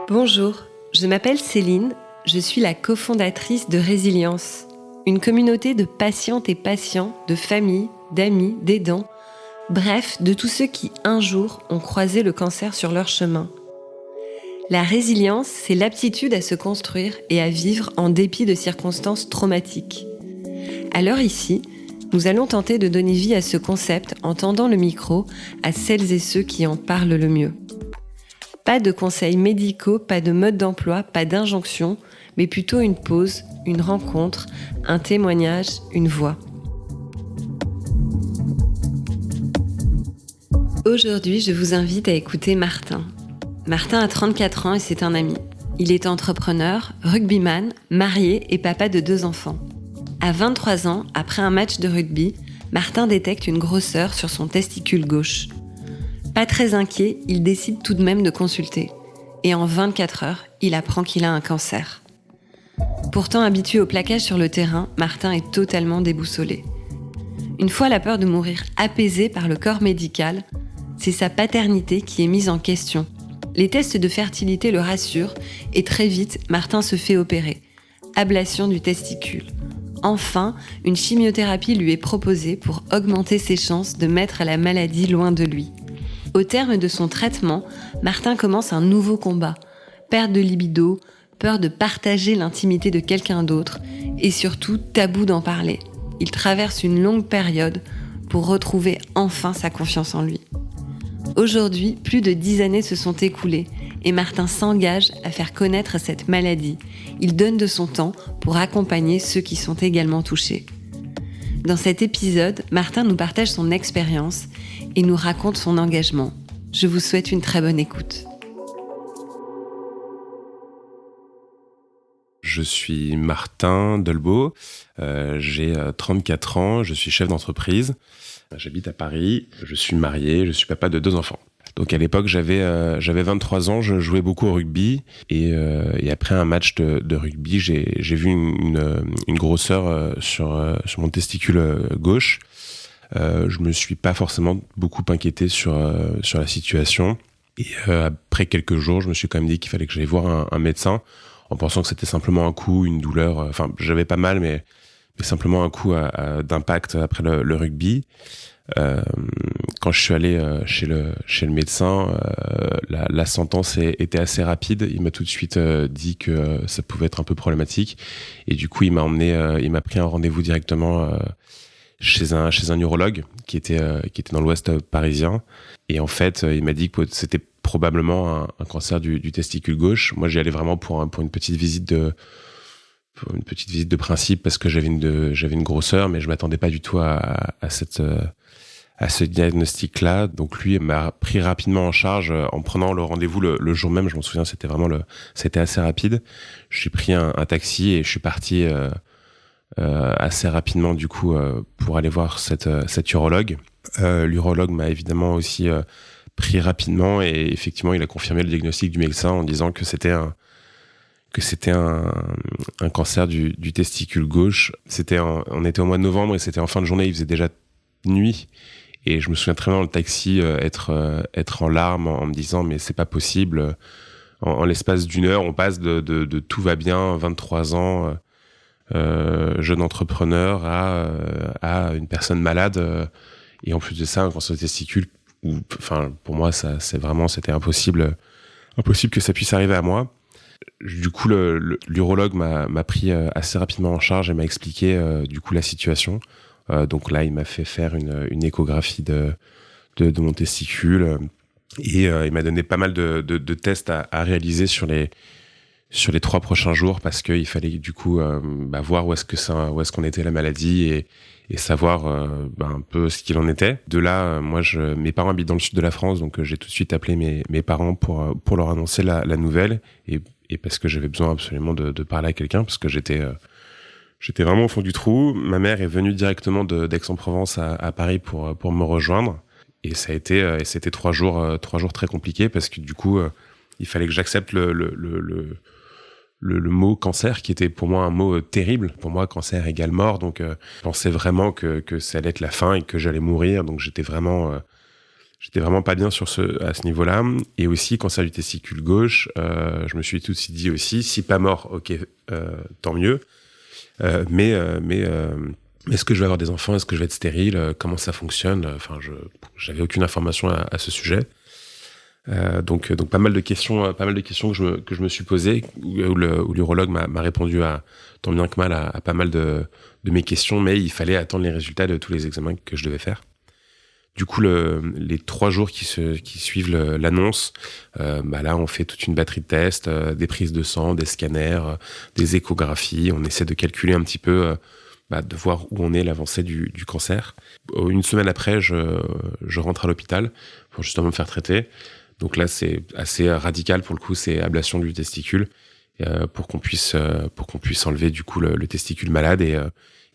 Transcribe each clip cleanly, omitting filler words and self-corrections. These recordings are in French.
Bonjour, je m'appelle Céline, je suis la cofondatrice de Résilience, une communauté de patientes et patients, de familles, d'amis, d'aidants, bref, de tous ceux qui, un jour, ont croisé le cancer sur leur chemin. La résilience, c'est l'aptitude à se construire et à vivre en dépit de circonstances traumatiques. Alors ici, nous allons tenter de donner vie à ce concept en tendant le micro à celles et ceux qui en parlent le mieux. Pas de conseils médicaux, pas de mode d'emploi, pas d'injonction, mais plutôt une pause, une rencontre, un témoignage, une voix. Aujourd'hui, je vous invite à écouter Martin. Martin a 34 ans et c'est un ami. Il est entrepreneur, rugbyman, marié et papa de 2 enfants. À 23 ans, après un match de rugby, Martin détecte une grosseur sur son testicule gauche. Pas très inquiet, il décide tout de même de consulter. Et en 24 heures, il apprend qu'il a un cancer. Pourtant habitué au plaquage sur le terrain, Martin est totalement déboussolé. Une fois la peur de mourir apaisée par le corps médical, c'est sa paternité qui est mise en question. Les tests de fertilité le rassurent et très vite, Martin se fait opérer. Ablation du testicule. Enfin, une chimiothérapie lui est proposée pour augmenter ses chances de mettre la maladie loin de lui. Au terme de son traitement, Martin commence un nouveau combat. Perte de libido, peur de partager l'intimité de quelqu'un d'autre et surtout tabou d'en parler. Il traverse une longue période pour retrouver enfin sa confiance en lui. Aujourd'hui, plus de 10 années se sont écoulées et Martin s'engage à faire connaître cette maladie. Il donne de son temps pour accompagner ceux qui sont également touchés. Dans cet épisode, Martin nous partage son expérience et nous raconte son engagement. Je vous souhaite une très bonne écoute. Je suis Martin Delbault, j'ai 34 ans, je suis chef d'entreprise, j'habite à Paris, je suis marié, je suis papa de 2 enfants. Donc à l'époque, j'avais 23 ans, je jouais beaucoup au rugby et après un match de rugby, j'ai vu une grosseur sur mon testicule gauche. Je me suis pas forcément beaucoup inquiété sur la situation et après quelques jours, je me suis quand même dit qu'il fallait que j'aille voir un médecin en pensant que c'était simplement un coup, une douleur. Enfin, j'avais pas mal, mais simplement un coup d'impact après le rugby. Quand je suis allé chez le médecin, la sentence était assez rapide. Il m'a tout de suite dit que ça pouvait être un peu problématique et du coup il m'a pris un rendez-vous directement chez un urologue qui était dans l'ouest parisien et en fait il m'a dit que c'était probablement un cancer du testicule gauche. Moi j'y allais vraiment pour une petite visite de principe parce que j'avais une grosseur, mais je m'attendais pas du tout à ce diagnostic-là. Donc lui m'a pris rapidement en charge en prenant le rendez-vous le jour même. Je m'en souviens, c'était assez rapide. J'ai pris un taxi et je suis parti assez rapidement du coup pour aller voir cet urologue. L'urologue m'a évidemment aussi pris rapidement et effectivement il a confirmé le diagnostic du médecin en disant que c'était un cancer du testicule gauche. On était au mois de novembre et c'était en fin de journée, il faisait déjà nuit. Et je me souviens très bien dans le taxi être en larmes en me disant mais c'est pas possible. En l'espace d'une heure, on passe de tout va bien, 23 ans, jeune entrepreneur à une personne malade. Et en plus de ça, un cancer de testicule, enfin pour moi c'était impossible que ça puisse arriver à moi. Du coup, l'urologue m'a pris assez rapidement en charge et m'a expliqué du coup la situation. Donc là, il m'a fait faire une échographie de mon testicule et il m'a donné pas mal de tests à réaliser sur les 3 prochains jours parce qu'il fallait du coup voir où est-ce qu'on était la maladie et savoir un peu ce qu'il en était. De là, mes parents habitent dans le sud de la France, donc j'ai tout de suite appelé mes parents pour leur annoncer la nouvelle et parce que j'avais besoin absolument de parler à quelqu'un parce que j'étais vraiment au fond du trou. Ma mère est venue directement d'Aix-en-Provence à Paris pour me rejoindre. Et c'était 3 jours très compliqués parce que du coup, il fallait que j'accepte le mot cancer qui était pour moi un mot terrible. Pour moi, cancer égale mort. Donc, je pensais vraiment que ça allait être la fin et que j'allais mourir. Donc, j'étais vraiment J'étais vraiment pas bien à ce niveau-là. Et aussi, cancer du testicule gauche, je me suis tout de suite dit aussi, si pas mort, ok, tant mieux. Mais est-ce que je vais avoir des enfants? Est-ce que je vais être stérile? Comment ça fonctionne? Enfin, j'avais aucune information à ce sujet. Donc pas mal de questions que je me suis posées, où l'urologue m'a répondu tant bien que mal à pas mal de mes questions, mais il fallait attendre les résultats de tous les examens que je devais faire. Du coup, les 3 jours qui suivent l'annonce, là, on fait toute une batterie de tests, des prises de sang, des scanners, des échographies. On essaie de calculer un petit peu, de voir où on est l'avancée du cancer. Une semaine après, je rentre à l'hôpital pour justement me faire traiter. Donc là, c'est assez radical pour le coup, c'est ablation du testicule pour qu'on puisse enlever du coup le testicule malade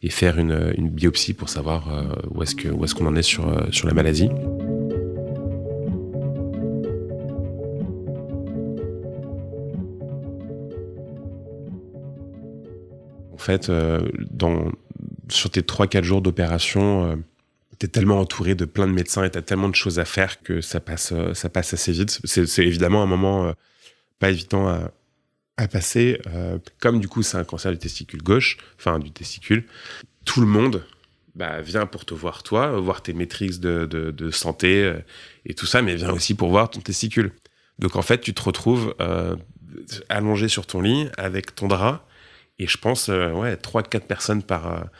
et faire une biopsie pour savoir où est-ce qu'on en est sur la maladie. En fait, sur tes 3-4 jours d'opération, t'es tellement entouré de plein de médecins et t'as tellement de choses à faire que ça passe assez vite. C'est évidemment un moment pas évident à passer. Comme du coup c'est un cancer du testicule gauche, enfin du testicule, tout le monde vient pour te voir toi, voir tes métriques de santé et tout ça, mais vient aussi pour voir ton testicule. Donc en fait tu te retrouves allongé sur ton lit avec ton drap et je pense 3-4 personnes par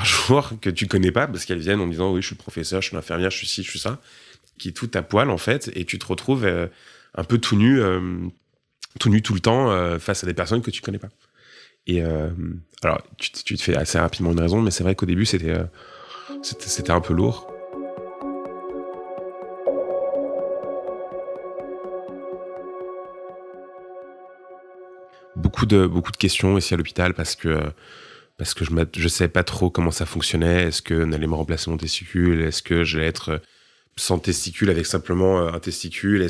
jour que tu connais pas parce qu'elles viennent en disant oui je suis le professeur, je suis l'infirmière, je suis ci, je suis ça, qui est tout à poil en fait, et tu te retrouves un peu tout nu tout le temps face à des personnes que tu connais pas. Et alors tu te fais assez rapidement une raison, mais c'est vrai qu'au début c'était un peu lourd. Beaucoup de questions ici à l'hôpital parce que je savais pas trop comment ça fonctionnait. Est-ce qu'on allait me remplacer mon testicule? Est-ce que j'allais être sans testicule avec simplement un testicule?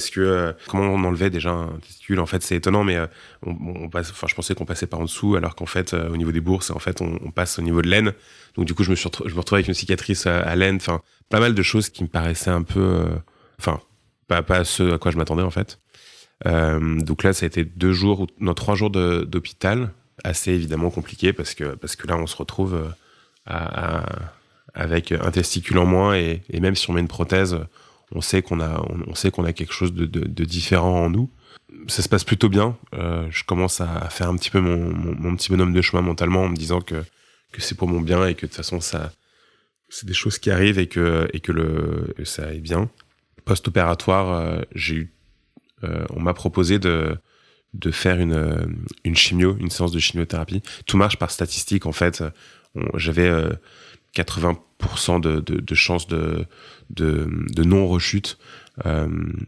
Comment on enlevait déjà un testicule? En fait, c'est étonnant, mais je pensais qu'on passait par en dessous, alors qu'en fait, au niveau des bourses, en fait, on passe au niveau de l'aine. Donc du coup, je me retrouvais avec une cicatrice à l'aine. Enfin, pas mal de choses qui me paraissaient un peu, pas ce à quoi je m'attendais en fait. Donc là, ça a été 3 jours d'hôpital. Assez évidemment compliqué parce que là on se retrouve avec un testicule en moins et même si on met une prothèse, on sait qu'on a quelque chose de différent en nous. Ça se passe plutôt bien. Je commence à faire un petit peu mon petit bonhomme de chemin mentalement en me disant que c'est pour mon bien et que de toute façon ça c'est des choses qui arrivent et que ça aille bien. Post-opératoire, on m'a proposé de faire une chimio, une séance de chimiothérapie. Tout marche par statistique, en fait. J'avais 80% de chances de non-rechute.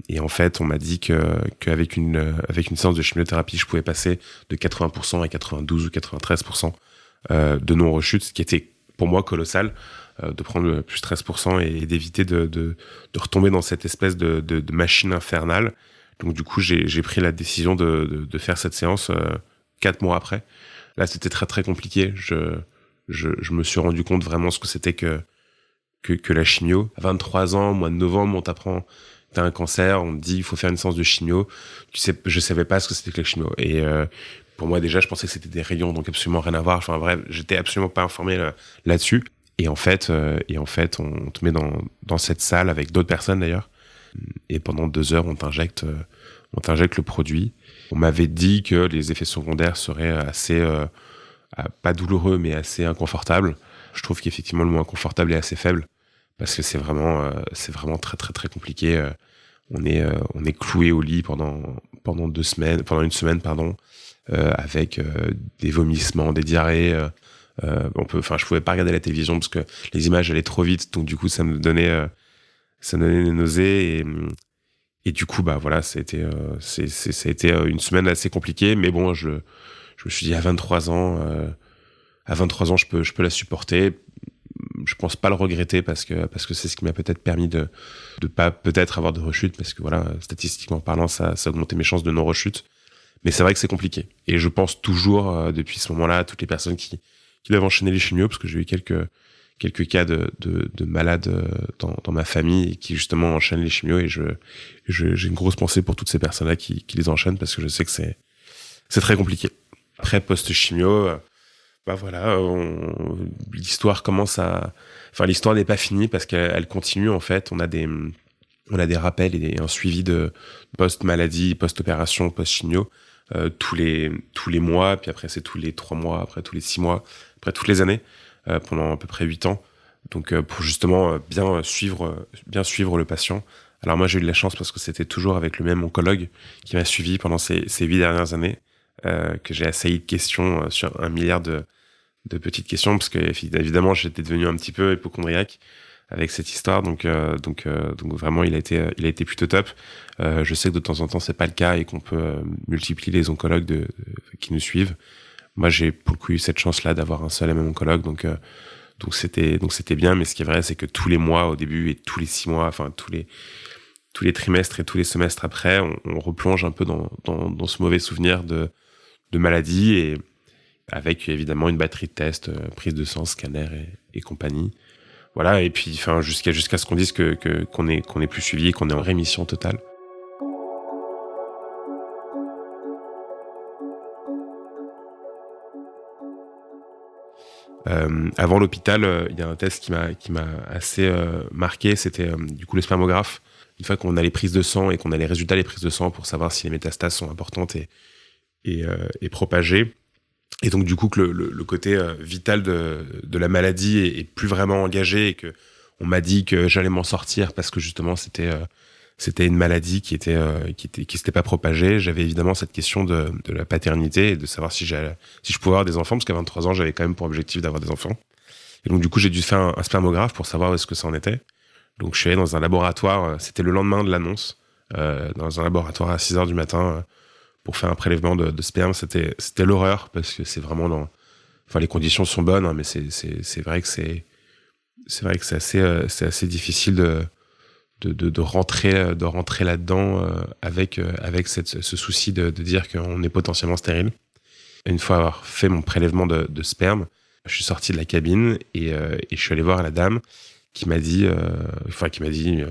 Et en fait, on m'a dit qu'avec une séance de chimiothérapie, je pouvais passer de 80% à 92 ou 93% de non-rechute, ce qui était pour moi colossal, de prendre plus 13% et d'éviter de retomber dans cette espèce de machine infernale. Donc du coup, j'ai pris la décision de faire cette séance 4 mois après. Là, c'était très très compliqué. Je me suis rendu compte vraiment ce que c'était que la chimio. À 23 ans, au mois de novembre, on t'apprend t'as un cancer, on te dit il faut faire une séance de chimio. Je savais pas ce que c'était que la chimio. Et pour moi déjà, je pensais que c'était des rayons, donc absolument rien à voir. Enfin bref, j'étais absolument pas informé là-dessus. Et en fait, on te met dans cette salle avec d'autres personnes d'ailleurs. Et pendant 2 heures, on t'injecte le produit. On m'avait dit que les effets secondaires seraient assez, pas douloureux, mais assez inconfortables. Je trouve qu'effectivement, le mot inconfortable est assez faible, parce que c'est vraiment très, très, très compliqué. On est cloué au lit pendant une semaine, avec des vomissements, des diarrhées. Je pouvais pas regarder la télévision parce que les images allaient trop vite, donc du coup, ça me donnait des nausées et du coup ça a été une semaine assez compliquée, mais bon je me suis dit à 23 ans je peux la supporter. Je pense pas le regretter parce que c'est ce qui m'a peut-être permis de pas peut-être avoir de rechute, parce que voilà, statistiquement parlant ça augmentait mes chances de non rechute, mais c'est vrai que c'est compliqué et je pense toujours depuis ce moment-là à toutes les personnes qui doivent enchaîner les chimios, parce que j'ai eu quelques quelques cas de malades dans ma famille qui justement enchaînent les chimios, et j'ai une grosse pensée pour toutes ces personnes-là qui les enchaînent, parce que je sais que c'est très compliqué. Après, post-chimio, voilà, l'histoire l'histoire n'est pas finie, parce qu'elle continue, en fait. On a des rappels et un suivi de post-maladie, post-opération, post-chimio, tous les mois, puis après c'est tous les 3 mois, après tous les 6 mois, après toutes les années, pendant à peu près 8 ans. Donc pour justement bien suivre le patient. Alors moi j'ai eu de la chance parce que c'était toujours avec le même oncologue qui m'a suivi pendant ces 8 dernières années, que j'ai assailli de questions sur 1 milliard de petites questions, parce que évidemment j'étais devenu un petit peu hypocondriaque avec cette histoire, donc vraiment il a été plutôt top. Je sais que de temps en temps c'est pas le cas et qu'on peut multiplier les oncologues qui nous suivent. Moi j'ai pour le coup eu cette chance là d'avoir un seul et même oncologue, donc c'était bien. Mais ce qui est vrai, c'est que tous les mois au début et tous les 6 mois, enfin tous les trimestres et tous les semestres après, on replonge un peu dans ce mauvais souvenir de maladie, et avec évidemment une batterie de tests, prise de sang, scanner et compagnie. Voilà, et puis jusqu'à ce qu'on dise qu'on est plus suivi et qu'on est en rémission totale. Avant l'hôpital, il y a un test qui m'a assez marqué, c'était du coup le spermographe. Une fois qu'on a les prises de sang et qu'on a les résultats des prises de sang pour savoir si les métastases sont importantes et propagées. Et donc du coup que le côté vital de la maladie est plus vraiment engagé, et que on m'a dit que j'allais m'en sortir parce que justement c'était une maladie qui s'était pas propagée. J'avais évidemment cette question de la paternité et de savoir si je pouvais avoir des enfants, parce qu'à 23 ans j'avais quand même pour objectif d'avoir des enfants. Et donc du coup j'ai dû faire un spermographe pour savoir où est-ce que ça en était. Donc je suis allé dans un laboratoire, c'était le lendemain de l'annonce, dans un laboratoire à 6h du matin, pour faire un prélèvement de sperme. C'était l'horreur, parce que c'est vraiment les conditions sont bonnes, hein, mais c'est vrai que c'est assez difficile de rentrer là-dedans, avec ce souci de dire qu'on est potentiellement stérile. Une fois avoir fait mon prélèvement de sperme, je suis sorti de la cabine et je suis allé voir la dame qui m'a dit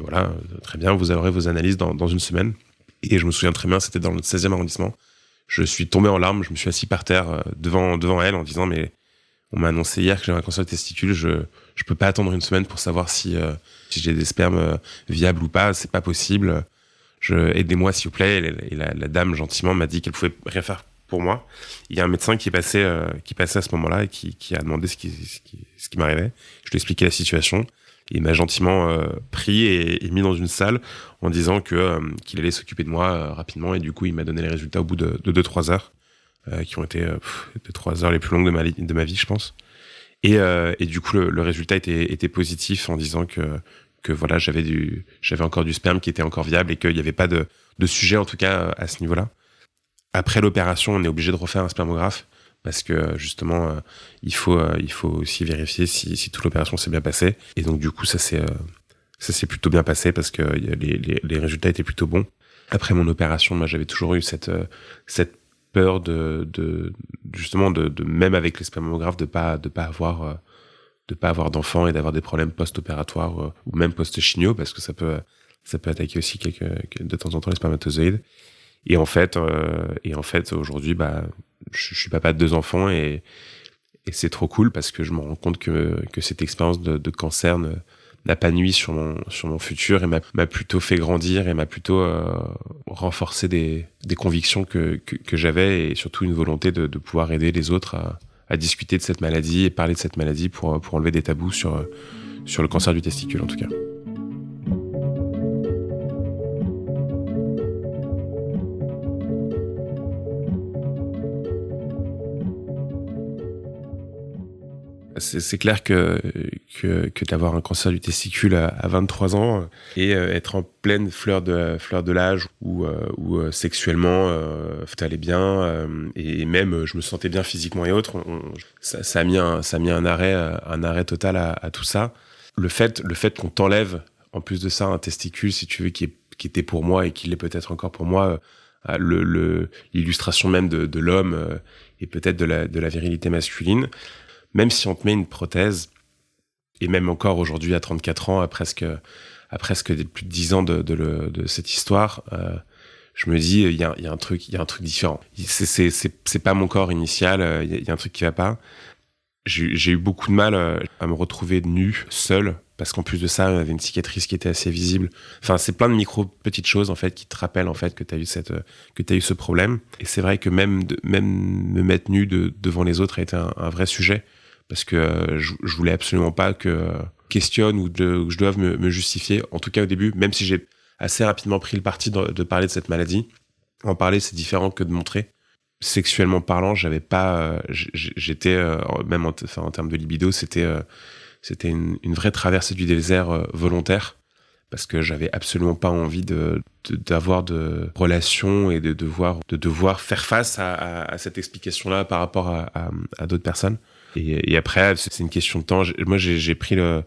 voilà, très bien, vous aurez vos analyses dans une semaine. Et je me souviens très bien, c'était dans le 16e arrondissement. Je suis tombé en larmes, je me suis assis par terre devant elle en disant, mais on m'a annoncé hier que j'avais un cancer de testicule, je peux pas attendre une semaine pour savoir si j'ai des spermes viables ou pas, c'est pas possible. Aidez-moi s'il vous plaît. Et la dame gentiment m'a dit qu'elle pouvait rien faire pour moi. Il y a un médecin qui passait à ce moment-là et qui a demandé ce qui m'arrivait. Je lui ai expliqué la situation. Il m'a gentiment pris et mis dans une salle en disant qu'il allait s'occuper de moi rapidement, et du coup il m'a donné les résultats au bout de 2-3 heures, qui ont été 2-3 heures les plus longues de ma vie, je pense. Et du coup le résultat était positif, en disant que voilà, j'avais encore du sperme qui était encore viable, et qu'il n'y avait pas de sujet, en tout cas à ce niveau-là. Après l'opération, on est obligé de refaire un spermographe, parce que justement il faut aussi vérifier si toute l'opération s'est bien passée. Et donc du coup ça s'est plutôt bien passé, parce que les résultats étaient plutôt bons. Après mon opération, moi j'avais toujours eu cette peur de justement même avec les spermographes de pas avoir d'enfants et d'avoir des problèmes post-opératoires, ou même post-chimio, parce que ça peut attaquer aussi de temps en temps les spermatozoïdes. Et en fait aujourd'hui, je suis papa de 2 enfants, et c'est trop cool, parce que je me rends compte que cette expérience de cancer n'a pas nui sur mon futur, et m'a plutôt fait grandir, et m'a plutôt renforcé des convictions que j'avais, et surtout une volonté de pouvoir aider les autres à discuter de cette maladie et parler de cette maladie pour enlever des tabous sur le cancer du testicule, en tout cas. C'est clair que d'avoir un cancer du testicule à 23 ans et être en pleine fleur de l'âge, où sexuellement tout allait bien, et même je me sentais bien physiquement et autres, ça a mis un arrêt total à tout ça. Le fait qu'on t'enlève en plus de ça un testicule, si tu veux, qui était pour moi et qui l'est peut-être encore pour moi, l'illustration même de l'homme, et peut-être de la virilité masculine. Même si on te met une prothèse, Et même encore aujourd'hui, à 34 ans, à presque plus de 10 ans de cette histoire, je me dis, il y a un truc différent. C'est pas mon corps initial, il y a un truc qui va pas. J'ai eu beaucoup de mal à me retrouver nu, seul, parce qu'en plus de ça, il y avait une cicatrice qui était assez visible. Enfin, c'est plein de petites choses, en fait, qui te rappellent, en fait, que t'as eu ce problème. Et c'est vrai que même me mettre nu devant les autres a été un vrai sujet, parce que je voulais absolument pas que questionne ou que je doive me justifier. En tout cas, au début, même si j'ai assez rapidement pris le parti de parler de cette maladie. En parler, c'est différent que de montrer. Sexuellement parlant, j'avais pas, j'étais même en termes de libido, c'était une vraie traversée du désert volontaire, parce que j'avais absolument pas envie d'avoir de relations et de devoir faire face à cette explication-là par rapport à d'autres personnes. Et après, c'est une question de temps. Moi, j'ai pris le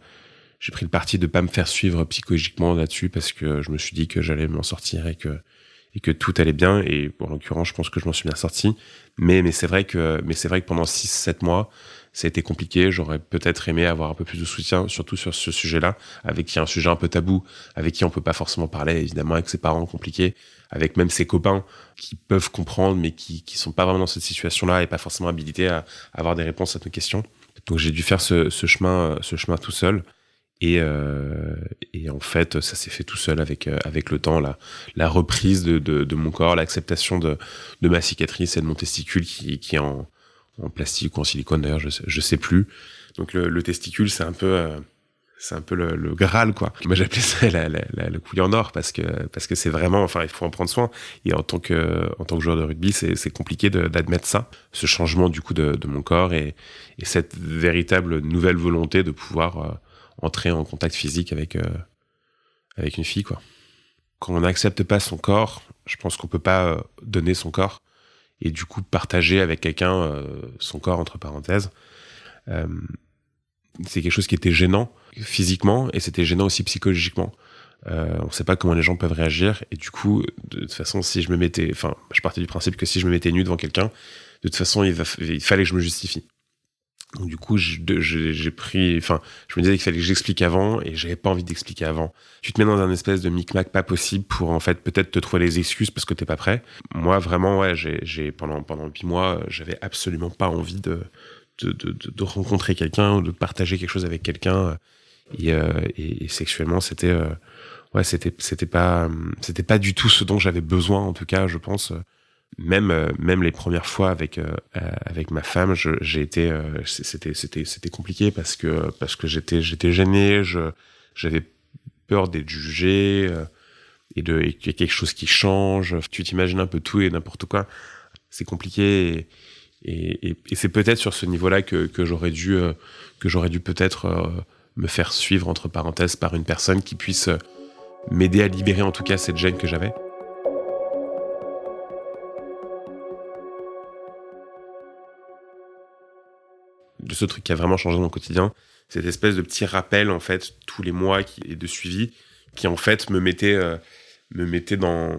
parti de pas me faire suivre psychologiquement là-dessus, parce que je me suis dit que j'allais m'en sortir et que tout allait bien. Et en l'occurrence, je pense que je m'en suis bien sorti. Mais c'est vrai que pendant 6-7 mois, ça a été compliqué. J'aurais peut-être aimé avoir un peu plus de soutien, surtout sur ce sujet-là, avec qui un sujet un peu tabou, avec qui on peut pas forcément parler, évidemment, avec ses parents compliqués, avec même ses copains qui peuvent comprendre, mais qui sont pas vraiment dans cette situation-là et pas forcément habilités à avoir des réponses à nos questions. Donc j'ai dû faire ce chemin tout seul. Et en fait, ça s'est fait tout seul avec le temps, la reprise de mon corps, l'acceptation de ma cicatrice et de mon testicule qui est en plastique ou en silicone, d'ailleurs, je sais plus. Donc le testicule, c'est un peu le Graal, quoi. Moi, j'appelais ça le couille en or, parce que c'est vraiment, enfin, il faut en prendre soin. Et en tant que joueur de rugby, c'est compliqué d'admettre ça, ce changement du coup de mon corps et cette véritable nouvelle volonté de pouvoir entrer en contact physique avec une fille, quoi. Quand on n'accepte pas son corps, je pense qu'on peut pas donner son corps et du coup partager avec quelqu'un son corps, entre parenthèses. C'est quelque chose qui était gênant physiquement et c'était gênant aussi psychologiquement. On sait pas comment les gens peuvent réagir et du coup, de toute façon, je partais du principe que si je me mettais nu devant quelqu'un, de toute façon, il fallait que je me justifie. Donc du coup, je me disais qu'il fallait que j'explique avant et j'avais pas envie d'expliquer avant. Tu te mets dans un espèce de micmac pas possible pour en fait peut-être te trouver les excuses parce que t'es pas prêt. Moi vraiment, ouais, j'ai pendant 8 mois, j'avais absolument pas envie de rencontrer quelqu'un ou de partager quelque chose avec quelqu'un et sexuellement c'était pas du tout ce dont j'avais besoin, en tout cas, je pense. Même les premières fois avec ma femme, c'était compliqué parce que j'étais gêné, j'avais peur d'être jugé et qu'il y ait quelque chose qui change. Tu t'imagines un peu tout et n'importe quoi. C'est compliqué et c'est peut-être sur ce niveau-là que j'aurais dû peut-être me faire suivre, entre parenthèses, par une personne qui puisse m'aider à libérer en tout cas cette gêne que j'avais. De ce truc qui a vraiment changé mon quotidien, cette espèce de petit rappel, en fait, tous les mois et de suivi, qui en fait me mettait dans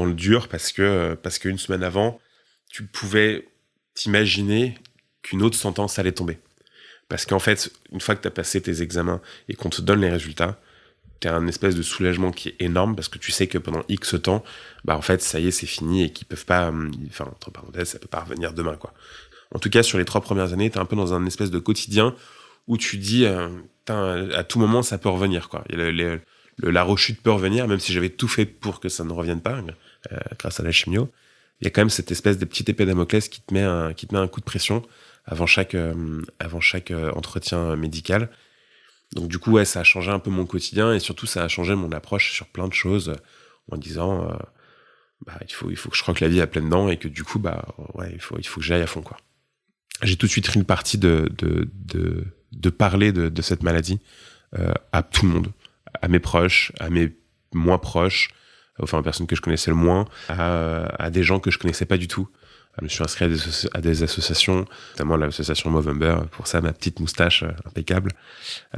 le dur parce qu'une semaine avant, tu pouvais t'imaginer qu'une autre sentence allait tomber. Parce qu'en fait, une fois que tu as passé tes examens et qu'on te donne les résultats, tu as un espèce de soulagement qui est énorme parce que tu sais que pendant X temps, bah en fait, ça y est, c'est fini et qu'ils peuvent pas, enfin, entre parenthèses, ça peut pas revenir demain, quoi. En tout cas, sur les 3 premières années, t'es un peu dans un espèce de quotidien où tu dis, à tout moment, ça peut revenir, quoi. La rechute peut revenir, même si j'avais tout fait pour que ça ne revienne pas, grâce à la chimio. Il y a quand même cette espèce de petite épée Damoclès qui te met un coup de pression avant chaque entretien médical. Donc du coup, ouais, ça a changé un peu mon quotidien et surtout, ça a changé mon approche sur plein de choses en disant, il faut que je croque la vie à pleines dents et que du coup, il faut que j'aille à fond, quoi. J'ai tout de suite pris le parti de parler de cette maladie à tout le monde, à mes proches, à mes moins proches, enfin aux personnes que je connaissais le moins, à des gens que je connaissais pas du tout. Je me suis inscrit à des associations, notamment l'association Movember, pour ça ma petite moustache impeccable.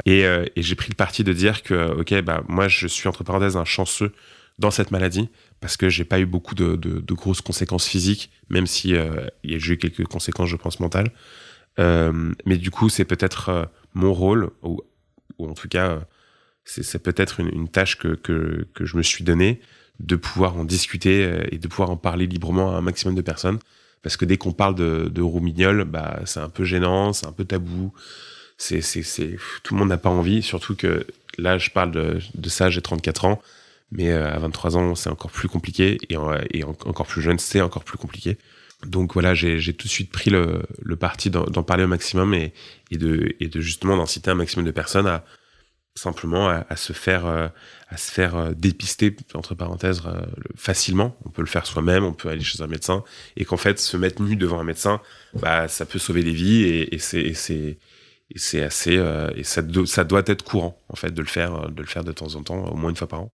Et j'ai pris le parti de dire que moi je suis entre parenthèses un chanceux dans cette maladie parce que j'ai pas eu beaucoup de grosses conséquences physiques, même si j'ai eu quelques conséquences, je pense, mentales. Mais du coup, c'est peut-être mon rôle, ou ou en tout cas, c'est peut-être une tâche que je me suis donnée, de pouvoir en discuter et de pouvoir en parler librement à un maximum de personnes. Parce que dès qu'on parle de Roubignoles, bah, c'est un peu gênant, c'est un peu tabou. Tout le monde n'a pas envie, surtout que là, je parle de ça, j'ai 34 ans, mais à 23 ans, c'est encore plus compliqué, et encore plus jeune, c'est encore plus compliqué. Donc voilà, j'ai tout de suite pris le parti d'en parler au maximum et de justement d'inciter un maximum de personnes à simplement à se faire dépister, entre parenthèses, facilement. On peut le faire soi-même, on peut aller chez un médecin, et qu'en fait, se mettre nu devant un médecin, bah, ça peut sauver des vies, et c'est assez, et ça doit être courant, en fait, de le faire de temps en temps, au moins une fois par an.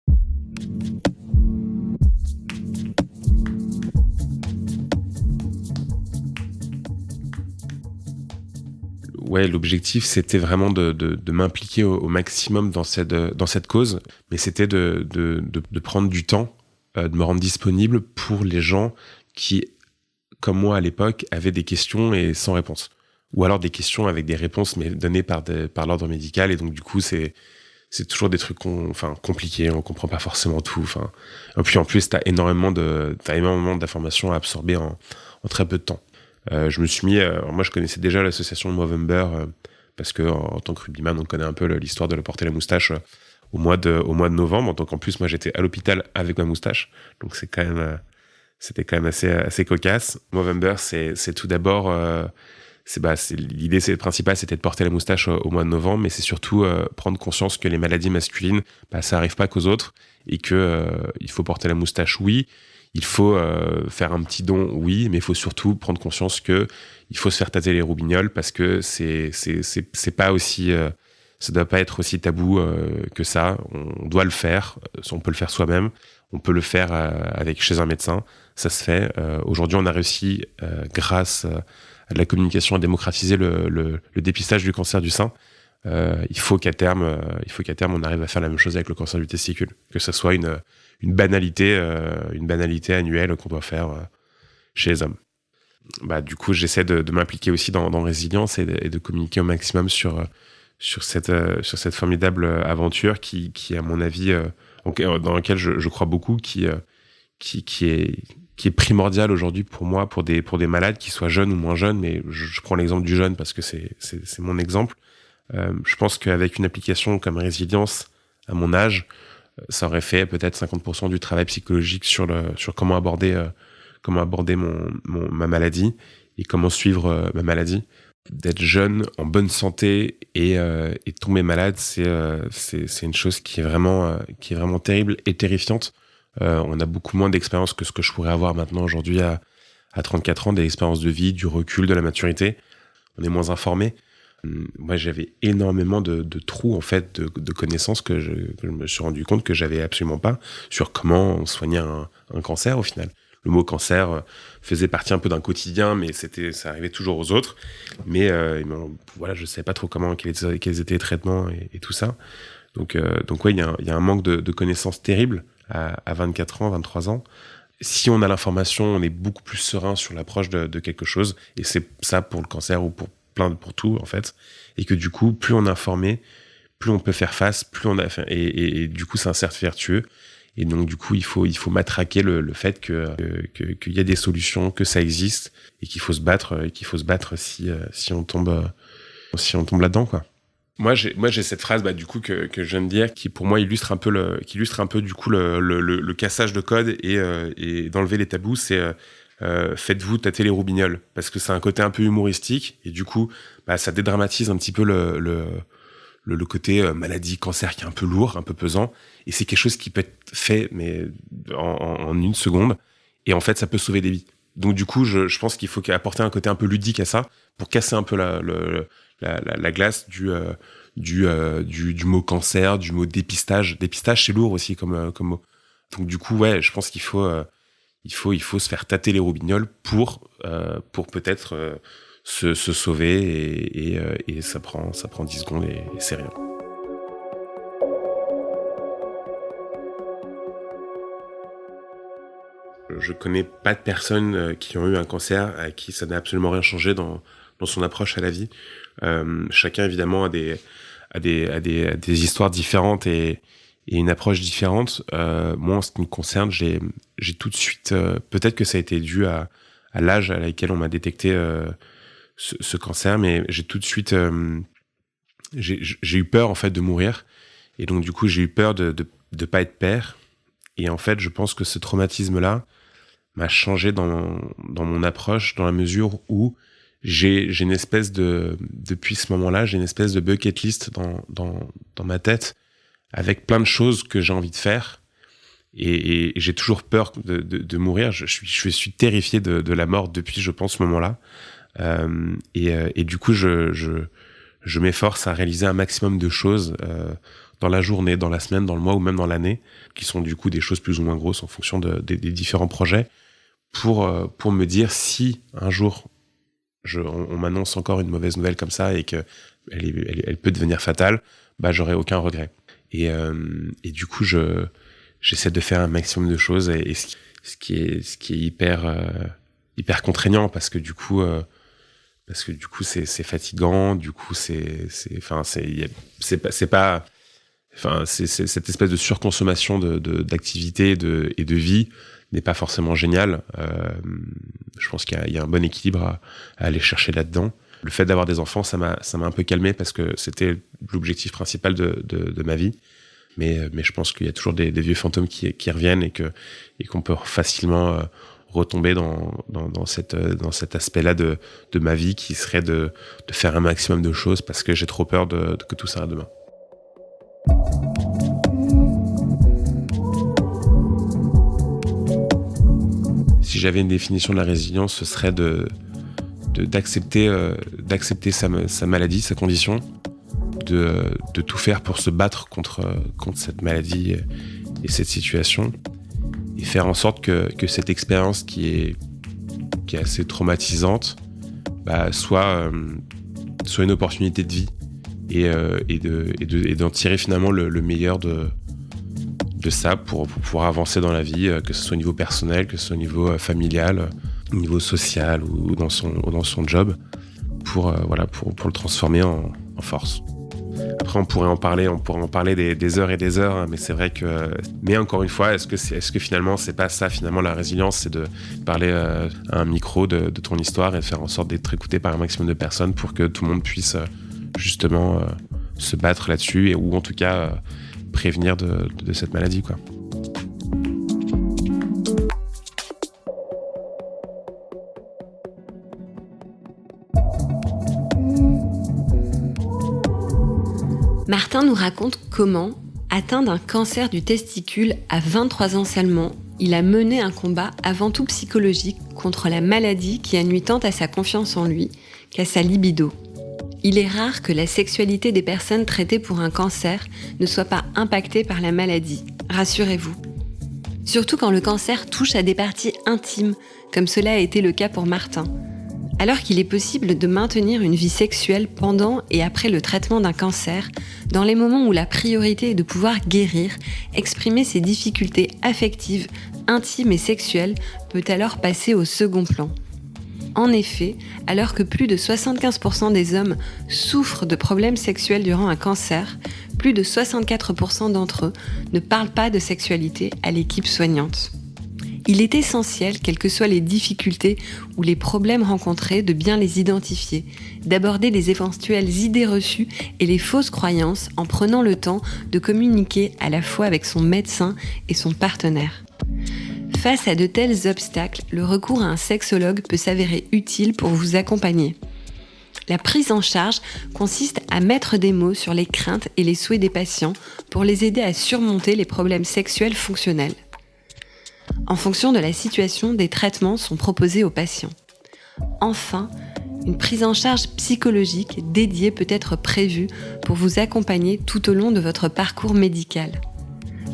Ouais, l'objectif, c'était vraiment de m'impliquer au maximum dans cette cause, mais c'était de prendre du temps, de me rendre disponible pour les gens qui, comme moi à l'époque, avaient des questions et sans réponse. Ou alors des questions avec des réponses, mais données par l'ordre médical, et donc du coup, c'est toujours des trucs compliqués, on comprend pas forcément tout. Et puis en plus, t'as énormément d'informations à absorber en très peu de temps. Je me suis mis, moi je connaissais déjà l'association Movember, parce que en tant que rugbyman, on connaît un peu l'histoire de le porter la moustache au mois de novembre. Donc en plus, moi j'étais à l'hôpital avec ma moustache, donc c'était quand même assez cocasse. Movember, c'est tout d'abord, l'idée principale, c'était de porter la moustache au mois de novembre, mais c'est surtout prendre conscience que les maladies masculines, ça arrive pas qu'aux autres, et que il faut porter la moustache, oui. Il faut faire un petit don, oui, mais il faut surtout prendre conscience que il faut se faire tâter les roubignoles, parce que c'est pas aussi, ça doit pas être aussi tabou que ça. On doit le faire. On peut le faire soi-même. On peut le faire chez un médecin. Ça se fait. Aujourd'hui, on a réussi, grâce à de la communication, à démocratiser le dépistage du cancer du sein. Il faut qu'à terme, on arrive à faire la même chose avec le cancer du testicule, que ça soit une banalité annuelle qu'on doit faire chez les hommes. Bah, du coup, j'essaie de m'impliquer aussi dans Résilience, et de communiquer au maximum sur cette formidable aventure qui à mon avis, dans laquelle je crois beaucoup, qui est primordiale aujourd'hui pour moi, pour des malades, qui soient jeunes ou moins jeunes, mais je prends l'exemple du jeune parce que c'est mon exemple. Je pense qu'avec une application comme Résilience, à mon âge, ça aurait fait peut-être 50% du travail psychologique sur comment aborder ma maladie, et comment suivre ma maladie. D'être jeune, en bonne santé, et tomber malade, c'est une chose qui est vraiment terrible et terrifiante. On a beaucoup moins d'expérience que ce que je pourrais avoir maintenant aujourd'hui à 34 ans, des expériences de vie, du recul, de la maturité. On est moins informé. Moi, j'avais énormément de trous, en fait, de connaissances que je me suis rendu compte que j'avais absolument pas sur comment soigner un cancer, au final. Le mot cancer faisait partie un peu d'un quotidien, mais ça arrivait toujours aux autres. Mais voilà, je savais pas trop quels étaient les traitements et tout ça. Donc ouais, il y a un manque de connaissances terrible à 24 ans, 23 ans. Si on a l'information, on est beaucoup plus serein sur l'approche de quelque chose. Et c'est ça pour le cancer, ou pour tout, en fait. Et que du coup, plus on est informé, plus on peut faire face, et du coup, c'est un cercle vertueux. Et donc, du coup, il faut matraquer le fait qu'il y a des solutions, que ça existe, et qu'il faut se battre, si on tombe là-dedans, quoi. Moi, j'ai cette phrase, du coup, que je viens de dire, qui pour moi illustre un peu du coup le cassage de code, et d'enlever les tabous. C'est faites-vous tâter les roubignoles, parce que c'est un côté un peu humoristique, et du coup, ça dédramatise un petit peu le côté maladie, cancer, qui est un peu lourd, un peu pesant, et c'est quelque chose qui peut être fait, mais en une seconde, et en fait, ça peut sauver des vies. Donc du coup, je pense qu'il faut apporter un côté un peu ludique à ça, pour casser un peu la glace du mot cancer, du mot dépistage. Dépistage, c'est lourd aussi comme mot. Donc du coup, ouais, je pense qu'il faut se faire tâter les roubignoles pour peut-être se sauver, et ça prend 10 secondes, et c'est rien. Je connais pas de personnes qui ont eu un cancer à qui ça n'a absolument rien changé dans son approche à la vie. Chacun évidemment a à des histoires différentes et une approche différente. Moi, en ce qui me concerne, j'ai tout de suite... peut-être que ça a été dû à l'âge à laquelle on m'a détecté ce cancer, mais j'ai tout de suite... j'ai eu peur, en fait, de mourir. Et donc, du coup, j'ai eu peur de pas être père. Et en fait, je pense que ce traumatisme-là m'a changé dans mon approche, dans la mesure où j'ai une espèce depuis ce moment-là, j'ai une espèce de bucket list dans ma tête avec plein de choses que j'ai envie de faire. Et j'ai toujours peur de mourir. Je suis terrifié de la mort depuis, je pense, ce moment-là. Et du coup, je m'efforce à réaliser un maximum de choses dans la journée, dans la semaine, dans le mois ou même dans l'année, qui sont du coup des choses plus ou moins grosses en fonction des différents projets, pour me dire si un jour on m'annonce encore une mauvaise nouvelle comme ça et que elle peut devenir fatale, bah j'aurai aucun regret. Et du coup j'essaie de faire un maximum de choses et ce qui est hyper contraignant parce que du coup c'est fatigant, du coup c'est cette espèce de surconsommation d'activité et de vie n'est pas forcément géniale. Je pense qu'il y a un bon équilibre à aller chercher là-dedans. Le fait d'avoir des enfants, ça m'a un peu calmé parce que c'était l'objectif principal de ma vie. Mais je pense qu'il y a toujours des vieux fantômes qui reviennent et qu'on peut facilement retomber dans cet aspect-là de ma vie qui serait de faire un maximum de choses parce que j'ai trop peur que tout s'arrête demain. Si j'avais une définition de la résilience, ce serait d'accepter sa maladie, sa condition, de tout faire pour se battre contre cette maladie et cette situation, et faire en sorte que cette expérience qui est assez traumatisante soit une opportunité de vie et d'en tirer finalement le meilleur de ça pour pouvoir avancer dans la vie, que ce soit au niveau personnel, que ce soit au niveau familial, au niveau social ou dans son job, pour le transformer en force. Après, on pourrait en parler des heures et des heures, hein, mais c'est vrai que... Mais encore une fois, est-ce que finalement, c'est pas ça, finalement, la résilience, c'est de parler à un micro de ton histoire et de faire en sorte d'être écouté par un maximum de personnes pour que tout le monde puisse justement se battre là-dessus, ou en tout cas prévenir de cette maladie, quoi. Martin nous raconte comment, atteint d'un cancer du testicule à 23 ans seulement, il a mené un combat avant tout psychologique contre la maladie qui a nui tant à sa confiance en lui qu'à sa libido. Il est rare que la sexualité des personnes traitées pour un cancer ne soit pas impactée par la maladie, rassurez-vous. Surtout quand le cancer touche à des parties intimes, comme cela a été le cas pour Martin. Alors qu'il est possible de maintenir une vie sexuelle pendant et après le traitement d'un cancer, dans les moments où la priorité est de pouvoir guérir, exprimer ses difficultés affectives, intimes et sexuelles peut alors passer au second plan. En effet, alors que plus de 75% des hommes souffrent de problèmes sexuels durant un cancer, plus de 64% d'entre eux ne parlent pas de sexualité à l'équipe soignante. Il est essentiel, quelles que soient les difficultés ou les problèmes rencontrés, de bien les identifier, d'aborder les éventuelles idées reçues et les fausses croyances en prenant le temps de communiquer à la fois avec son médecin et son partenaire. Face à de tels obstacles, le recours à un sexologue peut s'avérer utile pour vous accompagner. La prise en charge consiste à mettre des mots sur les craintes et les souhaits des patients pour les aider à surmonter les problèmes sexuels fonctionnels. En fonction de la situation, des traitements sont proposés aux patients. Enfin, une prise en charge psychologique dédiée peut être prévue pour vous accompagner tout au long de votre parcours médical.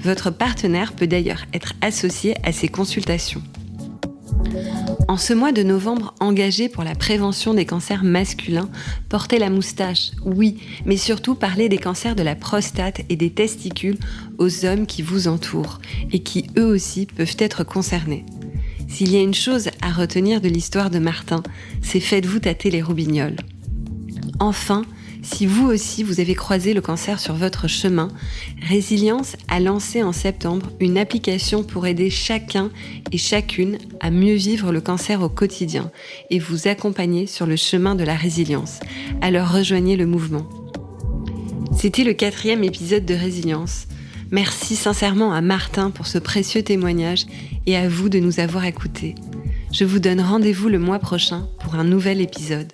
Votre partenaire peut d'ailleurs être associé à ces consultations. En ce mois de novembre engagé pour la prévention des cancers masculins, portez la moustache, oui, mais surtout parlez des cancers de la prostate et des testicules aux hommes qui vous entourent et qui eux aussi peuvent être concernés. S'il y a une chose à retenir de l'histoire de Martin, c'est faites-vous tâter les roubignoles. Enfin, Si vous aussi vous avez croisé le cancer sur votre chemin, Résilience a lancé en septembre une application pour aider chacun et chacune à mieux vivre le cancer au quotidien et vous accompagner sur le chemin de la résilience. Alors rejoignez le mouvement. C'était le 4e épisode de Résilience. Merci sincèrement à Martin pour ce précieux témoignage et à vous de nous avoir écoutés. Je vous donne rendez-vous le mois prochain pour un nouvel épisode.